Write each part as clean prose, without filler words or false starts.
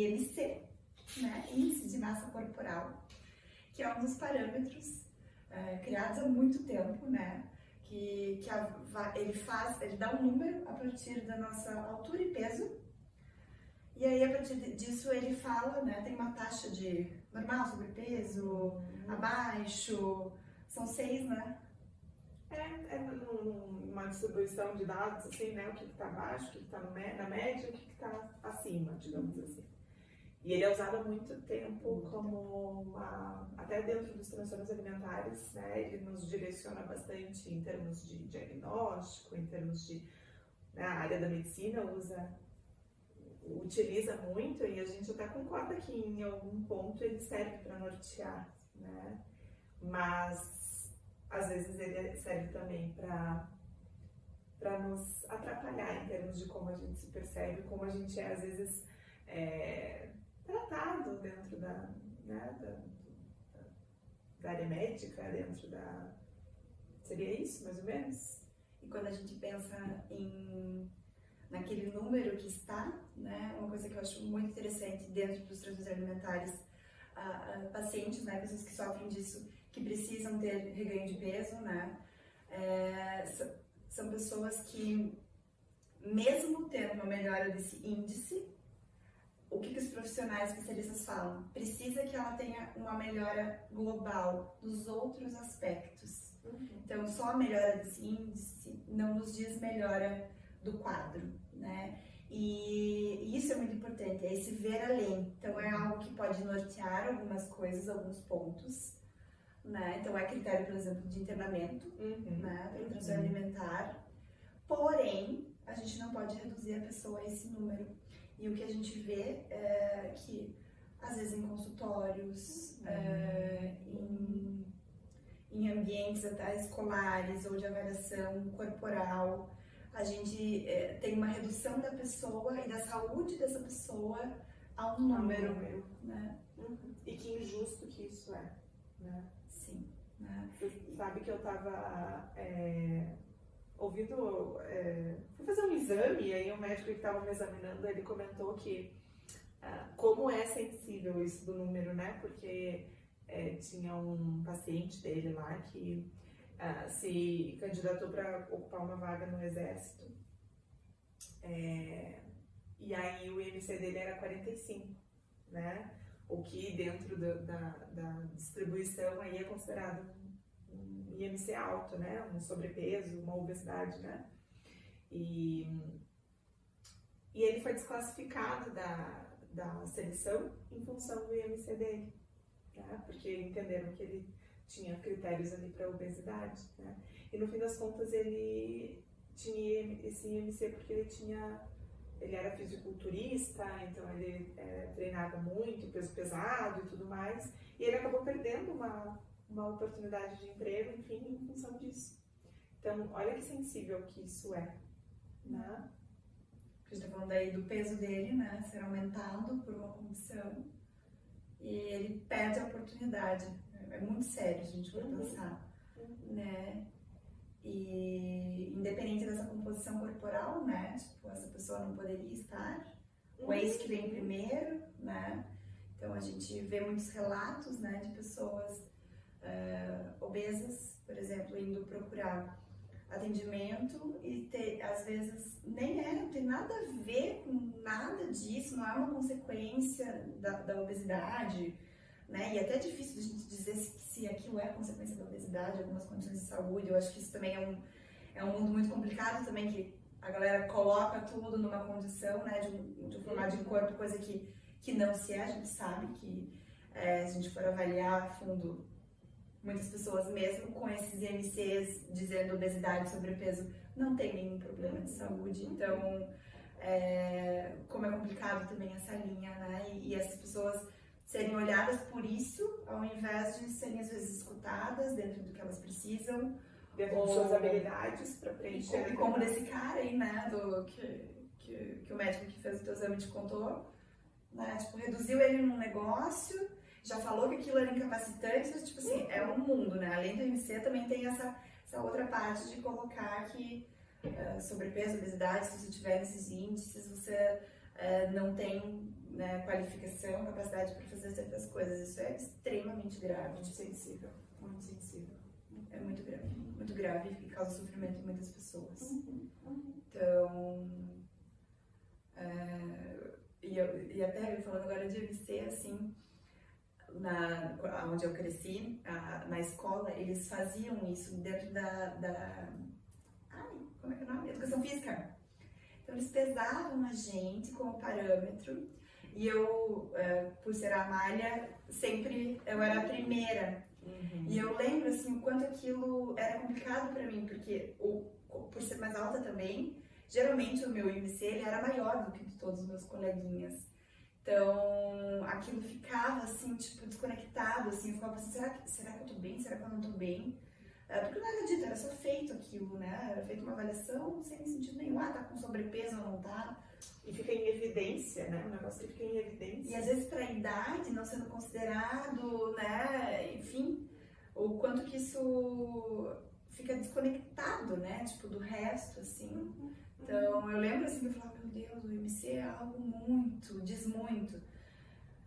IMC, né? Índice de Massa Corporal, que é um dos parâmetros criados há muito tempo, né? Ele dá um número a partir da nossa altura e peso, e aí a partir disso ele fala, né? Tem uma taxa de normal, sobrepeso, abaixo, são 6, né? Uma distribuição de dados, assim, né? O que está abaixo, o que está na média, o que está acima, digamos assim. E ele é usado há muito tempo como até dentro dos transtornos alimentares, né? Ele nos direciona bastante em termos de diagnóstico, em termos de... Né, a área da medicina utiliza muito, e a gente até concorda que em algum ponto ele serve para nortear, né? Mas às vezes ele serve também para nos atrapalhar em termos de como a gente se percebe, como a gente é às vezes tratado dentro da área médica, dentro da... Seria isso, mais ou menos? E quando a gente pensa naquele número que está, né, uma coisa que eu acho muito interessante dentro dos transtornos alimentares, pacientes, né, pessoas que sofrem disso, que precisam ter reganho de peso, né, são pessoas que, mesmo tendo uma melhora desse índice, o que os profissionais especialistas falam? Precisa que ela tenha uma melhora global dos outros aspectos. Então, só a melhora desse índice não nos diz melhora do quadro, né? E isso é muito importante, é esse ver além. Então, é algo que pode nortear algumas coisas, alguns pontos, né? Então, é critério, por exemplo, de internamento, né? Para o transtorno alimentar. Porém, a gente não pode reduzir a pessoa a esse número. E o que a gente vê é que, às vezes, em consultórios, em ambientes até escolares ou de avaliação corporal, a gente tem uma redução da pessoa e da saúde dessa pessoa a um número, né? E que injusto que isso é, né? Sim. Né? Você sabe que eu estava ouvindo, fui fazer um exame, e aí o médico que estava me examinando, ele comentou que como é sensível isso do número, né? Porque tinha um paciente dele lá que se candidatou para ocupar uma vaga no exército, e aí o IMC dele era 45, né? O que dentro da distribuição aí é considerado um IMC alto, né? Um sobrepeso, uma obesidade, né? E ele foi desclassificado da seleção em função do IMC dele, né? Porque entenderam que ele tinha critérios ali para obesidade, né? E no fim das contas ele tinha esse IMC porque ele era fisiculturista, então ele treinava muito, peso pesado e tudo mais, e ele acabou perdendo uma oportunidade de emprego, enfim, em função disso. Então, olha que sensível que isso é, né? A gente tá falando aí do peso dele, né, ser aumentado por uma condição, e ele perde a oportunidade. É muito sério, se a gente for pensar, né? E independente dessa composição corporal, né, tipo, essa pessoa não poderia estar, o ex que vem primeiro, né? Então a gente vê muitos relatos, né, de pessoas obesas, por exemplo, indo procurar atendimento e às vezes não tem nada a ver com nada disso, não é uma consequência da obesidade, né? E até é difícil a gente dizer se aquilo é consequência da obesidade, algumas condições de saúde. Eu acho que isso também é um mundo muito complicado também, que a galera coloca tudo numa condição, né, de um formato de corpo, coisa que não se é. A gente sabe que se a gente for avaliar a fundo, muitas pessoas, mesmo com esses IMCs dizendo obesidade, sobrepeso, não tem nenhum problema de saúde. Então, como é complicado também essa linha, né? E essas pessoas serem olhadas por isso, ao invés de serem às vezes escutadas dentro do que elas precisam. Dentro de suas habilidades para preencher. Como desse cara aí, né? Que o médico que fez o teu exame te contou, né? Tipo, reduziu ele num negócio, já falou que aquilo era incapacitante, mas, tipo assim, é um mundo, né? Além do IMC, também tem essa outra parte de colocar que sobrepeso, obesidade, se você tiver nesses índices, você não tem, né, qualificação, capacidade para fazer certas coisas. Isso é extremamente grave. Muito sensível, muito sensível. É muito grave e causa sofrimento em muitas pessoas. Então, e até falando agora de MC, assim, onde eu cresci, na escola, eles faziam isso dentro como é que é o nome? Educação física. Então, eles pesavam a gente com o parâmetro e eu, por ser a malha, sempre eu era a primeira. E eu lembro, assim, o quanto aquilo era complicado para mim, porque por ser mais alta também, geralmente o meu IMC ele era maior do que de todos os meus coleguinhas. Então, aquilo ficava, assim, tipo, desconectado, assim, eu ficava assim, será que eu tô bem? Será que eu não tô bem? Porque não era dito, era só feito aquilo, né? Era feita uma avaliação sem sentido nenhum. Tá com sobrepeso ou não tá? E fica em evidência, né? O negócio que fica em evidência. E às vezes pra idade, não sendo considerado, né? Enfim, o quanto que isso fica desconectado, né? Tipo, do resto, assim. Então, eu lembro, assim, que eu falava, meu Deus, o IMC é algo diz muito.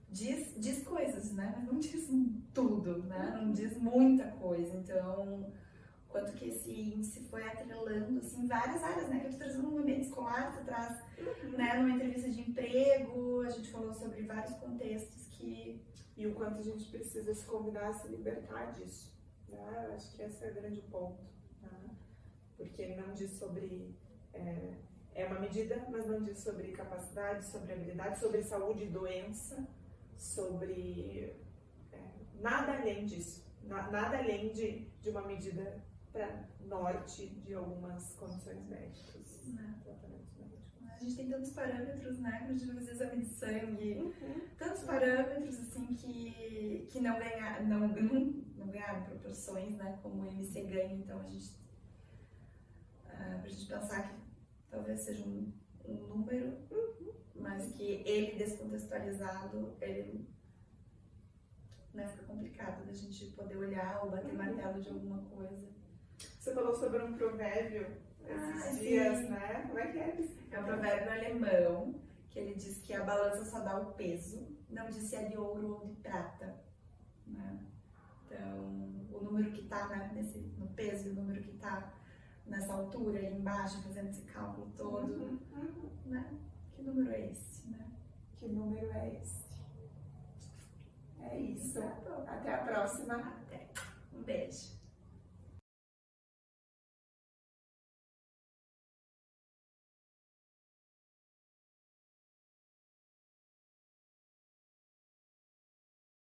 Diz coisas, né? Mas não diz tudo, né? Não diz muita coisa. Então, quanto que esse índice foi atrelando, assim, várias áreas, né? Que eu tô trazendo no ambiente escolar, você traz, né? Numa entrevista de emprego, a gente falou sobre vários contextos que... E o quanto a gente precisa se convidar a se libertar disso, né? Eu acho que esse é o grande ponto, né? Porque não diz sobre... É uma medida, mas não diz sobre capacidade, sobre habilidade, sobre saúde e doença, sobre nada além disso, nada além de uma medida para norte de algumas condições médicas, tratamentos médicos. A gente tem tantos parâmetros, né, para a gente fazer exame de sangue, tantos parâmetros, assim, que não ganharam proporções, né, como o IMC ganha, então a gente, pra gente pensar que talvez seja um número, mas que ele descontextualizado, ele, né, fica complicado da gente poder olhar ou bater martelo de alguma coisa. Você falou sobre um provérbio esses dias, né? Como é que é isso? É um provérbio alemão, que ele diz que a balança só dá o peso, não diz se é de ouro ou de prata, né? Então, o número que está, né, no peso e o número que está nessa altura, ali embaixo, fazendo esse cálculo todo, né? Que número é esse, né? Que número é esse? É isso. Até a próxima. Até. Um beijo.